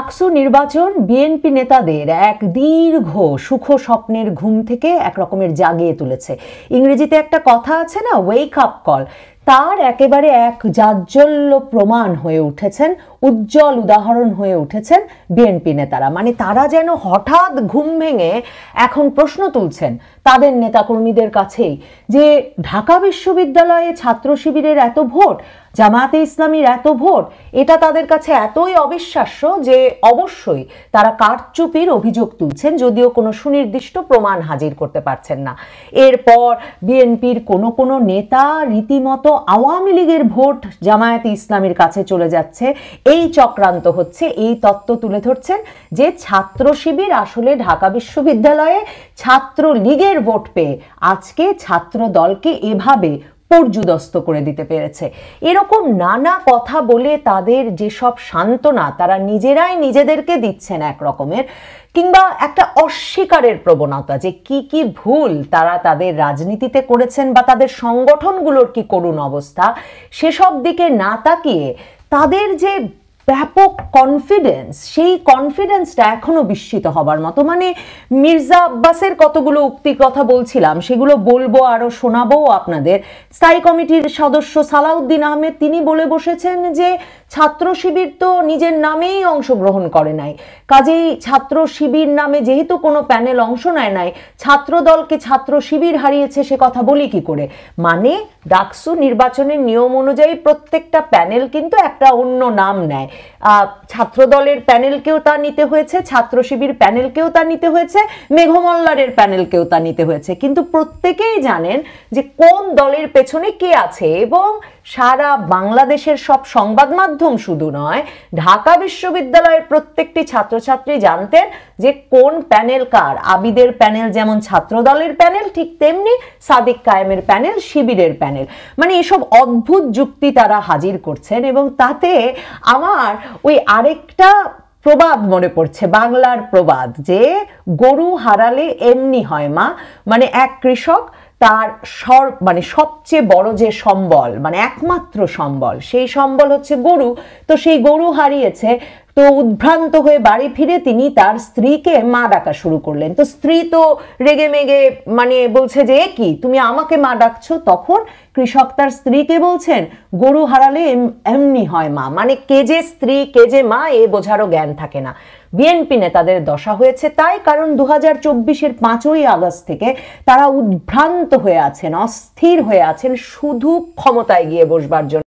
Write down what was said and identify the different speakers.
Speaker 1: ডাকসু নির্বাচন বিএনপি নেতাদের এক দীর্ঘ সুখ স্বপ্নের ঘুম থেকে এক রকমের জাগিয়ে তুলেছে। ইংরেজিতে একটা কথা আছে না, ওয়েক আপ কল, তার একেবারে এক জাজ্বল্য প্রমাণ হয়ে উঠেছেন, উজ্জ্বল উদাহরণ হয়ে উঠেছেন বিএনপি নেতারা। মানে তারা যেন হঠাৎ ঘুম ভেঙে এখন প্রশ্ন তুলছেন তাদের নেতাকর্মীদের কাছেই যে ঢাকা বিশ্ববিদ্যালয়ে ছাত্র শিবিরের এত ভোট, জামায়াতে ইসলামীর এত ভোট, এটা তাদের কাছে এতই অবিশ্বাস্য যে অবশ্যই তারা কারচুপির অভিযোগ তুলছেন, যদিও কোনো সুনির্দিষ্ট প্রমাণ হাজির করতে পারছেন না। এরপর বিএনপির কোনো নেতা রীতিমতো আওয়ামী লীগের ভোট জামায়াতে ইসলামীর কাছে চলে যাচ্ছে, এই চক্রান্ত হচ্ছে, এই তত্ত্ব তুলে ধরছেন যে ছাত্র শিবির আসলে ঢাকা বিশ্ববিদ্যালয়ে ছাত্র লীগের ভোট পেয়ে আজকে ছাত্র দলকে এভাবে পর্যুদস্ত করে দিতে পেরেছে। এরকম নানা কথা বলে তাদের যেসব সান্ত্বনা তারা নিজেরাই নিজেদেরকে দিচ্ছেন এক রকমের, কিংবা একটা অস্বীকারের প্রবণতা যে কি কি ভুল তারা তাদের রাজনীতিতে করেছেন বা তাদের সংগঠনগুলোর কি করুণ অবস্থা, সেসব দিকে না তাকিয়ে তাদের যে ব্যাপক কনফিডেন্স, সেই কনফিডেন্সটা এখনো বিস্মিত হবার মতো। মানে মির্জা আব্বাসের কতগুলো উক্তির কথা বলছিলাম, সেগুলো বলবো, আরো শোনাবো আপনাদের। স্থায়ী কমিটির সদস্য সালাউদ্দিন আহমেদ তিনি বলে বসেছেন যে ছাত্র শিবির তো নিজের নামেই অংশগ্রহণ করে নাই, কাজেই ছাত্র শিবির নামে যেহেতু কোনো প্যানেল অংশ নেয় নাই, ছাত্র দলকে ছাত্র শিবির হারিয়েছে সে কথা বলি কি করে। মানে ডাকসু নির্বাচনের নিয়ম অনুযায়ী প্রত্যেকটা প্যানেল কিন্তু একটা অন্য নাম নেয়। ছাত্র দলের প্যানেলকেও তা নিতে হয়েছে, ছাত্র শিবির প্যানেলকেও তা নিতে হয়েছে, মেঘমল্লারের প্যানেলকেও তা নিতে হয়েছে, কিন্তু প্রত্যেকেই জানেন যে কোন দলের পেছনে কে আছে। এবং সারা বাংলাদেশের সব সংবাদ মাধ্যম শুধু নয়, ঢাকা বিশ্ববিদ্যালয়ের প্রত্যেকটি ছাত্রছাত্রী জানতেন যে কোন প্যানেল কার। আবিদের প্যানেল যেমন ছাত্র দলের প্যানেল, ঠিক তেমনি সাদিক কায়েমের প্যানেল শিবিরের প্যানেল। মানে এসব অদ্ভুত যুক্তি তারা হাজির করছেন। এবং তাতে আমার ওই আরেকটা প্রবাদ মনে পড়ছে, বাংলার প্রবাদ, যে গরু হারালে এমনি হয় মা। মানে এক কৃষক তার মানে সবচেয়ে বড় যে সম্বল, মানে একমাত্র সম্বল, সেই সম্বল হচ্ছে গরু। তো সেই গরু হারিয়েছে, তো উদ্ভ্রান্ত হয়ে বাড়ি ফিরে তিনি তার স্ত্রীকে মা ডাকা শুরু করলেন। তো স্ত্রী তো রেগে মেগে মানে বলছে যে এ কি, তুমি আমাকে মা ডাকছো। তখন কৃষক তার স্ত্রীকে বলছেন গরু হারালে এমনি হয় মা। মানে কে যে স্ত্রী কে যে মা এ বোঝারও জ্ঞান থাকে না। বিএনপি নেতাদের দশা হয়েছে তাই, কারণ 2024-এর 5ই আগস্ট থেকে তারা উদ্ভ্রান্ত হয়ে আছেন, অস্থির হয়ে আছেন শুধু ক্ষমতায় গিয়ে বসবার জন্য।